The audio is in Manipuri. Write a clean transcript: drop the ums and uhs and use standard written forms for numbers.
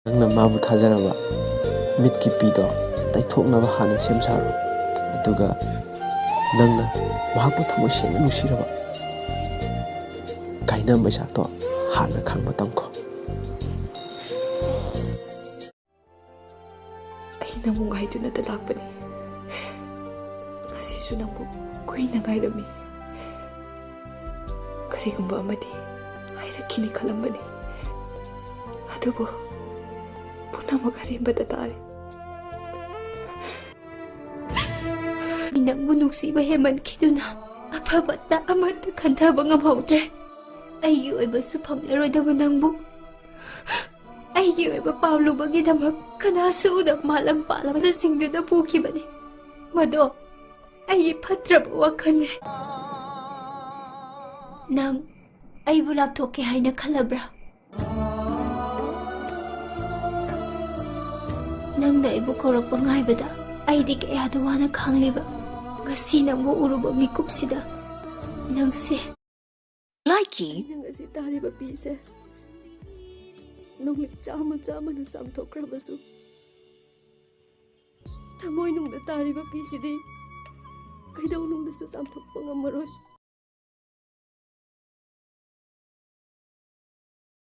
ꯅꯪꯅ ꯃꯥꯕꯨ ꯊꯥꯖꯔꯕ ꯃꯤꯠꯀꯤ ꯄꯤꯗꯣ ꯇꯩꯊꯣꯛꯅꯕ ꯍꯥꯟꯅ ꯁꯦꯝ ꯁꯥꯔꯣ, ꯑꯗꯨꯒ ꯅꯪꯅ ꯃꯍꯥꯛꯄꯨ ꯊꯃꯣꯏ ꯁꯦꯡꯅ ꯅꯨꯡꯁꯤꯔꯕ ꯀꯥꯏꯅꯕ ꯃꯩꯁꯥꯛꯇꯣ ꯍꯥꯟꯅ ꯈꯪꯕ ꯇꯝꯈꯣ꯫ ꯑꯩ ꯅꯪꯕꯨ ꯉꯥꯏꯗꯨꯅꯇ ꯂꯥꯛꯄꯅꯤ, ꯉꯁꯤꯁꯨ ꯅꯪꯕꯨ ꯀꯨꯏꯅ ꯉꯥꯏꯔꯝꯃꯤ꯫ ꯀꯔꯤꯒꯨꯝꯕ ꯑꯃꯗꯤ ꯍꯥꯏꯔꯛꯈꯤꯅꯤ ꯈꯜꯂꯝꯕꯅꯤ, ꯑꯗꯨꯕꯨ ꯄꯨꯝꯅꯃꯛ ꯑꯔꯦꯝꯕꯗ ꯇꯥꯔꯦ꯫ ꯅꯪꯕꯨ ꯅꯨꯡꯁꯤꯕ ꯍꯦꯟꯃꯟꯈꯤꯗꯨꯅ ꯑꯐꯕꯇ ꯑꯃꯠꯇ ꯈꯟꯊꯕ ꯉꯝꯍꯧꯗ꯭ꯔꯦ꯫ ꯑꯩꯒꯤ ꯑꯣꯏꯕꯁꯨ ꯐꯪꯂꯔꯣꯏꯗꯕ ꯅꯪꯕꯨ ꯑꯩꯒꯤ ꯑꯣꯏꯕ ꯄꯥꯝꯂꯨꯕꯒꯤꯗꯃꯛ ꯀꯅꯥꯁꯨ ꯎꯗꯕ ꯃꯥꯂꯪ ꯄꯥꯜꯂꯕꯁꯤꯡꯗꯨꯗ ꯄꯨꯈꯤꯕꯅꯤ꯫ ꯃꯗꯣ ꯑꯩꯒꯤ ꯐꯠꯇ꯭ꯔꯕ ꯋꯥꯈꯜꯅꯤ꯫ ꯅꯪ ꯑꯩꯕꯨ ꯂꯥꯞꯊꯣꯛꯀꯦ ꯍꯥꯏꯅ ꯈꯜꯂꯕ꯭ꯔꯥ? ꯅꯪꯅ ꯑꯩꯕꯨ ꯀꯧꯔꯛꯄ ꯉꯥꯏꯕꯗ ꯑꯩꯗꯤ ꯀꯌꯥꯗ ꯋꯥꯅ ꯈꯥꯡꯂꯤꯕ꯫ ꯉꯁꯤ ꯅꯪꯕꯨ ꯎꯔꯨꯕ ꯃꯤꯀꯨꯞꯁꯤꯗ ꯅꯪꯁꯦ ꯑꯩꯅ ꯉꯁꯤ ꯇꯥꯔꯤꯕ ꯄꯤꯁꯦ ꯅꯨꯡꯂꯤꯛ ꯆꯥꯝꯃ ꯆꯥꯝꯃꯅ ꯆꯥꯝꯊꯣꯛꯈ꯭ꯔꯕꯁꯨ ꯊꯃꯣꯏꯅꯨꯡꯗ ꯇꯥꯔꯤꯕ ꯄꯤꯁꯤꯗꯤ ꯀꯩꯗꯧꯅꯨꯡꯗꯁꯨ ꯆꯥꯝꯊꯣꯛꯄ ꯉꯝꯃꯔꯣꯏ꯫